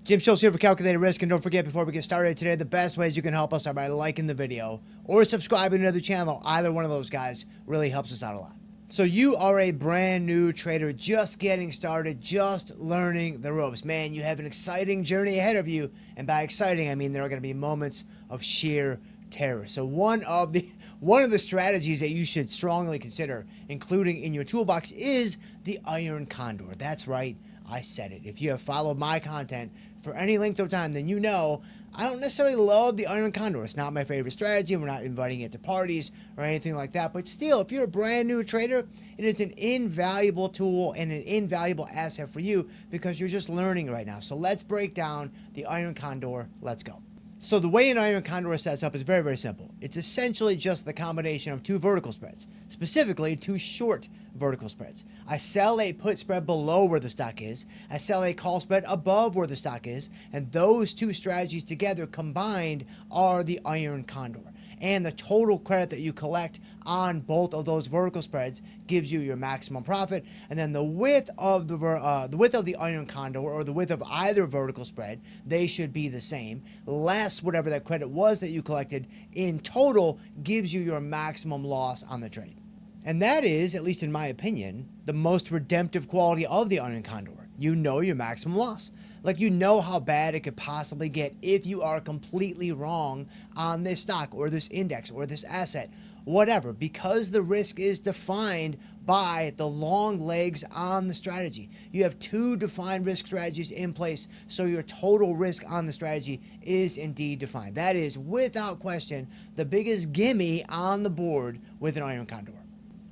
Jim Schultz here for Calculated Risk, and don't forget, before we get started today, the best ways you can help us are by liking the video or subscribing to the channel. Either one of those guys really helps us out a lot. So you are a brand new trader, just getting started, just learning the ropes. Man, you have an exciting journey ahead of you, and by exciting, I mean there are going to be moments of sheer terror. So one of the strategies that you should strongly consider including in your toolbox is the Iron Condor. That's right, I said it. If you have followed my content for any length of time, then you know I don't necessarily love the Iron Condor. It's not my favorite strategy. We're not inviting it to parties or anything like that. But still, if you're a brand new trader, it is an invaluable tool and an invaluable asset for you because you're just learning right now. So let's break down the Iron Condor. Let's go. So the way an Iron Condor sets up is very, very simple. It's essentially just the combination of two vertical spreads, specifically two short vertical spreads. I sell a put spread below where the stock is. I sell a call spread above where the stock is. And those two strategies together combined are the Iron Condor. And the total credit that you collect on both of those vertical spreads gives you your maximum profit. And then the width of the Iron Condor, or the width of either vertical spread, they should be the same. Less whatever that credit was that you collected in total gives you your maximum loss on the trade. And that is, at least in my opinion, the most redemptive quality of the Iron Condor. You know your maximum loss. Like, you know how bad it could possibly get if you are completely wrong on this stock or this index or this asset, whatever, because the risk is defined by the long legs on the strategy. You have two defined risk strategies in place, so your total risk on the strategy is indeed defined. That is, without question, the biggest gimme on the board with an Iron Condor.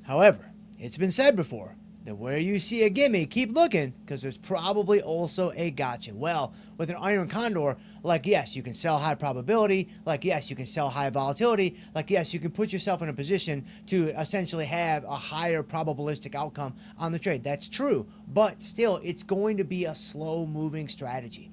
However, it's been said before that where you see a gimme, keep looking, because there's probably also a gotcha. Well, with an Iron Condor, like, yes, you can sell high probability, like, yes, you can sell high volatility, like, yes, you can put yourself in a position to essentially have a higher probabilistic outcome on the trade. That's true, but still, it's going to be a slow-moving strategy.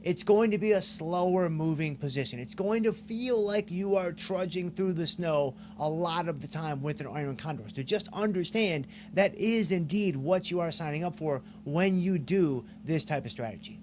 It's going to be a slower moving position. It's going to feel like you are trudging through the snow a lot of the time with an Iron Condor. So just understand that is indeed what you are signing up for when you do this type of strategy.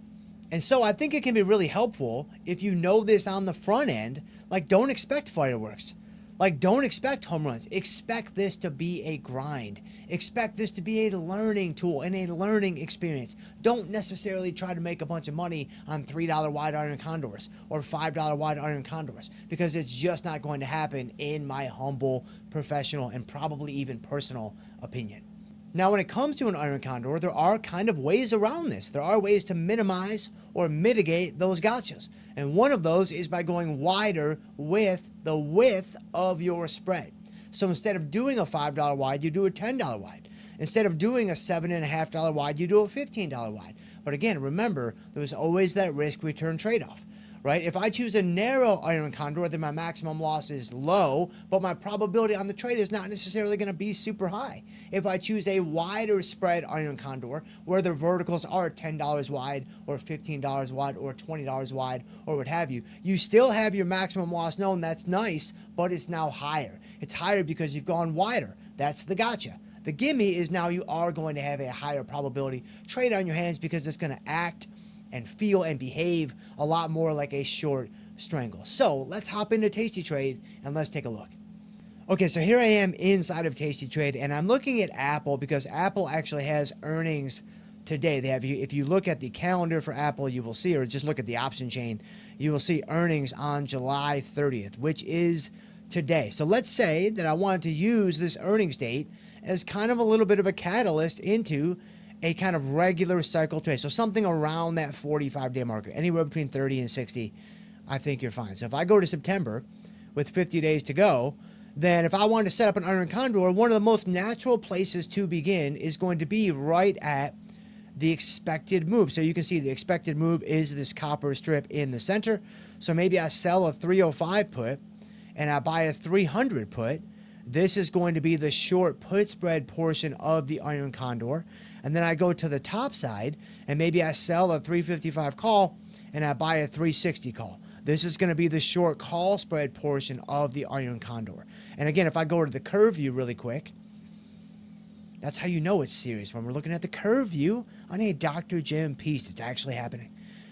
And so I think it can be really helpful if you know this on the front end. Like, don't expect fireworks. Like, don't expect home runs. Expect this to be a grind. Expect this to be a learning tool and a learning experience. Don't necessarily try to make a bunch of money on $3 wide Iron Condors or $5 wide Iron Condors, because it's just not going to happen in my humble, professional, and probably even personal opinion. Now, when it comes to an Iron Condor, there are kind of ways around this. There are ways to minimize or mitigate those gotchas. And one of those is by going wider with the width of your spread. So instead of doing a $5 wide, you do a $10 wide. Instead of doing a $7.50 wide, you do a $15 wide. But again, remember, there's always that risk-return trade-off. Right? If I choose a narrow Iron Condor, then my maximum loss is low, but my probability on the trade is not necessarily going to be super high. If I choose a wider spread Iron Condor, where the verticals are $10 wide or $15 wide or $20 wide or what have you, you still have your maximum loss known. That's nice, but it's now higher. It's higher because you've gone wider. That's the gotcha. The gimme is now you are going to have a higher probability trade on your hands because it's going to act and feel and behave a lot more like a short strangle. So let's hop into tastytrade and let's take a look. Okay, so here I am inside of tastytrade, and I'm looking at Apple because Apple actually has earnings today. They have, if you look at the calendar for Apple, you will see, or just look at the option chain, you will see earnings on July 30th, which is today. So let's say that I wanted to use this earnings date as kind of a little bit of a catalyst into a kind of regular cycle trade. So something around that 45-day marker, anywhere between 30 and 60, I think you're fine. So if I go to September with 50 days to go, then if I wanted to set up an Iron Condor, one of the most natural places to begin is going to be right at the expected move. So you can see the expected move is this copper strip in the center. So maybe I sell a 305 put and I buy a 300 put. This is going to be the short put spread portion of the Iron Condor. And then I go to the top side and maybe I sell a 355 call and I buy a 360 call. This is going to be the short call spread portion of the Iron Condor. And again, if I go to the curve view really quick, that's how you know it's serious. When we're looking at the curve view on a Dr. Jim piece, it's actually happening.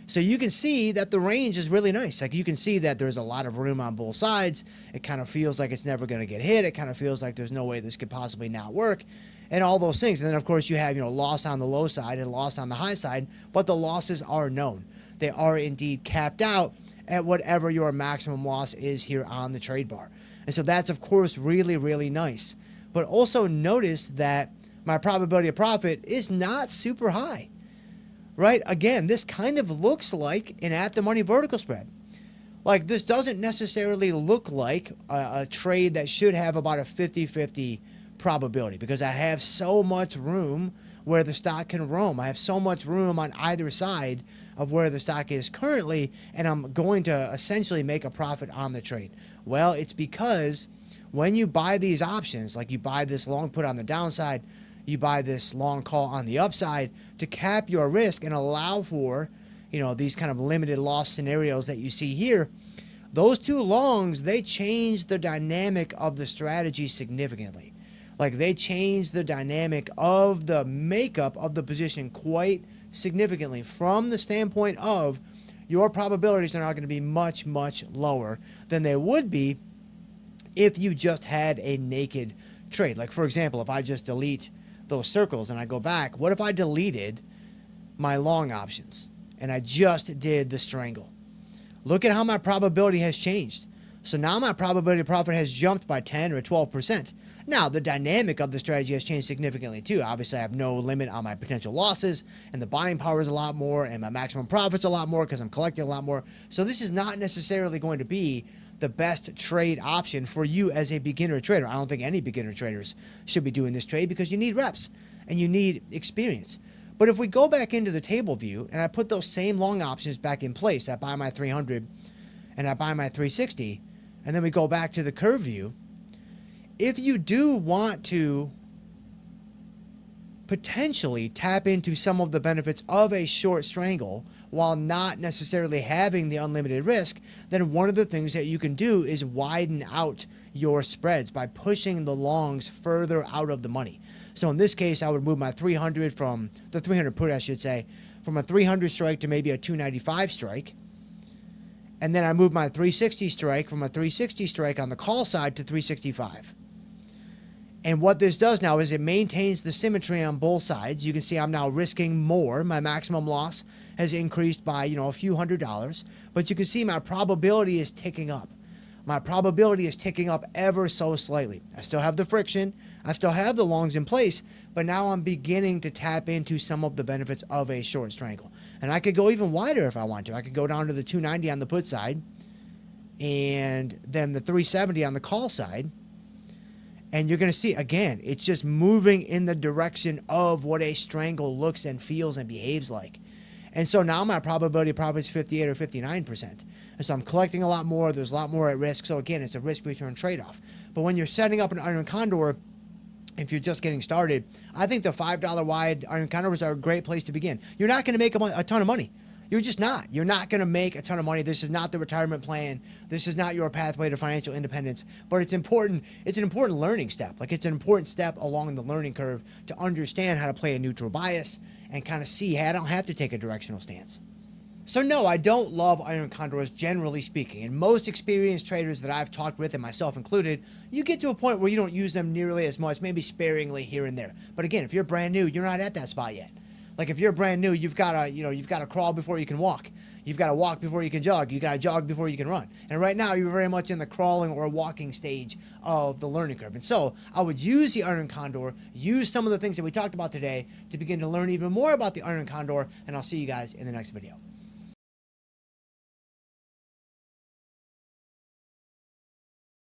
So you can see that the range is really nice. Like you can see that there's a lot of room on both sides. It kind of feels like it's never going to get hit. It kind of feels like there's no way this could possibly not work and all those things. And then of course you have, loss on the low side and loss on the high side, but the losses are known. They are indeed capped out at whatever your maximum loss is here on the trade bar. And so that's of course really, really nice. But also notice that my probability of profit is not super high. Right? Again, this kind of looks like an at-the-money vertical spread. Like, this doesn't necessarily look like a trade that should have about a 50-50 probability because I have so much room where the stock can roam. I have so much room on either side of where the stock is currently, and I'm going to essentially make a profit on the trade. Well, it's because when you buy these options, like you buy this long put on the downside, you buy this long call on the upside to cap your risk and allow for, these kind of limited loss scenarios that you see here. Those two longs, they change the dynamic of the strategy significantly. Like they change the dynamic of the makeup of the position quite significantly from the standpoint of your probabilities are now going to be much, much lower than they would be if you just had a naked trade. Like for example, if I just delete those circles and I go back, what if I deleted my long options and I just did the strangle? Look at how my probability has changed. So now my probability of profit has jumped by 10 or 12%. Now the dynamic of the strategy has changed significantly too. Obviously I have no limit on my potential losses and the buying power is a lot more and my maximum profit's a lot more because I'm collecting a lot more. So this is not necessarily going to be the best trade option for you as a beginner trader. I don't think any beginner traders should be doing this trade because you need reps and you need experience. But if we go back into the table view and I put those same long options back in place, I buy my 300 and I buy my 360, and then we go back to the curve view, if you do want to potentially tap into some of the benefits of a short strangle while not necessarily having the unlimited risk, then one of the things that you can do is widen out your spreads by pushing the longs further out of the money. So in this case, I would move my 300 from the 300 put, I should say, from a 300 strike to maybe a 295 strike. And then I move my 360 strike from a 360 strike on the call side to 365. And what this does now is it maintains the symmetry on both sides. You can see I'm now risking more. My maximum loss has increased by, a few $100s. But you can see my probability is ticking up. My probability is ticking up ever so slightly. I still have the friction. I still have the longs in place. But now I'm beginning to tap into some of the benefits of a short strangle. And I could go even wider if I want to. I could go down to the 290 on the put side. And then the 370 on the call side. And you're going to see, again, it's just moving in the direction of what a strangle looks and feels and behaves like. And so now my probability of profit is 58 or 59%. And so I'm collecting a lot more. There's a lot more at risk. So again, it's a risk-return trade-off. But when you're setting up an iron condor, if you're just getting started, I think the $5 wide iron condors are a great place to begin. You're not going to make a ton of money. You're just not. You're not going to make a ton of money. This is not the retirement plan. This is not your pathway to financial independence. But it's important. It's an important learning step. Like it's an important step along the learning curve to understand how to play a neutral bias and kind of see, hey, I don't have to take a directional stance. So no, I don't love iron condors generally speaking. And most experienced traders that I've talked with, and myself included, you get to a point where you don't use them nearly as much, maybe sparingly here and there. But again, if you're brand new, you're not at that spot yet. Like if you're brand new, you've got to crawl before you can walk. You've got to walk before you can jog. You got to jog before you can run. And right now, you're very much in the crawling or walking stage of the learning curve. And so I would use the iron condor, use some of the things that we talked about today to begin to learn even more about the iron condor. And I'll see you guys in the next video.